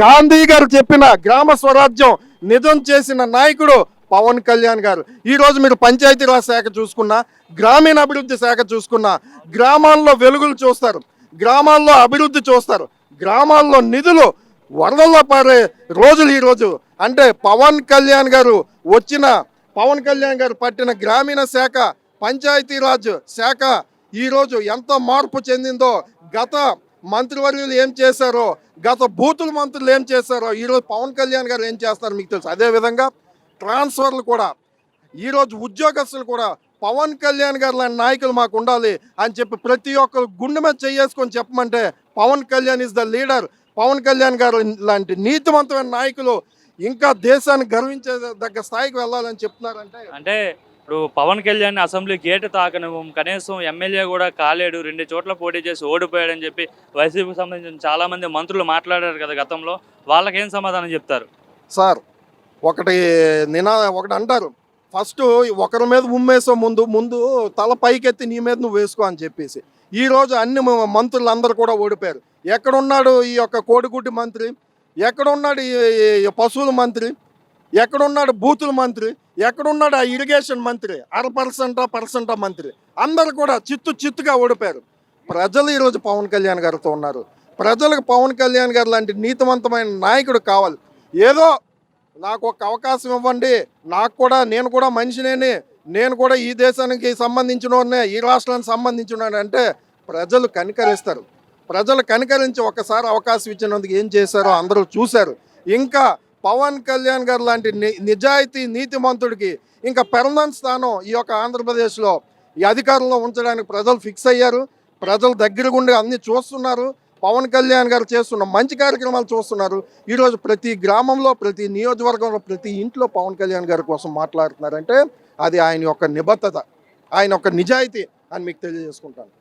గాంధీ గారు చెప్పిన గ్రామ స్వరాజ్యం నిజం చేసిన నాయకుడు పవన్ కళ్యాణ్ గారు. ఈరోజు మీరు పంచాయతీరాజ్ శాఖ చూసుకున్నా, గ్రామీణ అభివృద్ధి శాఖ చూసుకున్నా, గ్రామాల్లో వెలుగులు చూస్తారు, గ్రామాల్లో అభివృద్ధి చూస్తారు, గ్రామాల్లో నిధులు వరదల్లో పారే రోజులు ఈరోజు. అంటే పవన్ కళ్యాణ్ గారు పట్టిన గ్రామీణ శాఖ, పంచాయతీరాజ్ శాఖ ఈరోజు ఎంత మార్పు చెందిందో, గత మంత్రివర్యులు ఏం చేశారో, గత బూతుల మంత్రులు ఏం చేశారో, ఈరోజు పవన్ కళ్యాణ్ గారు ఏం చేస్తారో మీకు తెలుసు. అదేవిధంగా ట్రాన్స్ఫర్లు కూడా, ఈరోజు ఉద్యోగస్తులు కూడా పవన్ కళ్యాణ్ గారు లాంటి నాయకులు మాకు ఉండాలి అని చెప్పి ప్రతి ఒక్కరు గుండె మీద చేసుకొని చెప్పమంటే Pawan Kalyan is the leader. Pawan Kalyan garu లాంటి నీతివంతమైన నాయకులు ఇంకా దేశాన్ని గర్వించదగ్గ స్థాయికి వెళ్ళాలని చెప్తున్నారంటే అంటే ఇప్పుడు పవన్ కళ్యాణ్ అసెంబ్లీ గేటు తాకను, కనీసం ఎమ్మెల్యే కూడా కాలేడు, 2 చోట్ల పోటీ చేసి ఓడిపోయాడని చెప్పి వైసీపీకి సంబంధించిన చాలామంది మంత్రులు మాట్లాడారు కదా గతంలో. వాళ్ళకేం సమాధానం చెప్తారు? సార్, ఒకటి అంటారు, ఫస్ట్ ఒకరి మీద ఉమ్మేసో ముందు తల పైకెత్తి నీ మీద నువ్వు వేసుకో అని చెప్పేసి. ఈరోజు అన్ని మంత్రులు అందరూ కూడా ఓడిపోయారు. ఎక్కడున్నాడు ఈ యొక్క కోడిగుడ్డి మంత్రి, ఎక్కడున్నాడు ఈ పశువుల మంత్రి, ఎక్కడున్నాడు బూతుల మంత్రి, ఎక్కడున్నాడు ఆ ఇరిగేషన్ మంత్రి, 1% మంత్రి, అందరు కూడా చిత్తుగా ఓడిపోయారు. ప్రజలు ఈరోజు పవన్ కళ్యాణ్ గారితో ఉన్నారు. ప్రజలకు పవన్ కళ్యాణ్ గారు లాంటి నీతివంతమైన నాయకుడు కావాలి. ఏదో నాకు ఒక అవకాశం ఇవ్వండి, నేను కూడా మనిషినేని, నేను కూడా ఈ దేశానికి సంబంధించిన ఈ రాష్ట్రానికి సంబంధించిన అంటే ప్రజలు కనికరిస్తారు. ప్రజలు కనికరించి ఒకసారి అవకాశం ఇచ్చినందుకు ఏం చేశారో అందరూ చూశారు. ఇంకా పవన్ కళ్యాణ్ గారు లాంటి నిజాయితీ నీతిమంతుడికి ఇంకా పెర్మనెంట్ స్థానం ఈ యొక్క ఆంధ్రప్రదేశ్లో ఈ అధికారంలో ఉంచడానికి ప్రజలు ఫిక్స్ అయ్యారు. ప్రజలు దగ్గరగా ఉండి అన్ని చూస్తున్నారు. పవన్ కళ్యాణ్ గారు చేస్తున్న మంచి కార్యక్రమాలు చూస్తున్నారు. ఈరోజు ప్రతి గ్రామంలో, ప్రతి నియోజకవర్గంలో, ప్రతి ఇంట్లో పవన్ కళ్యాణ్ గారి కోసం మాట్లాడుతున్నారంటే అది ఆయన యొక్క నిబద్ధత, ఆయన యొక్క నిజాయితీ అని మీకు తెలియజేసుకుంటాను.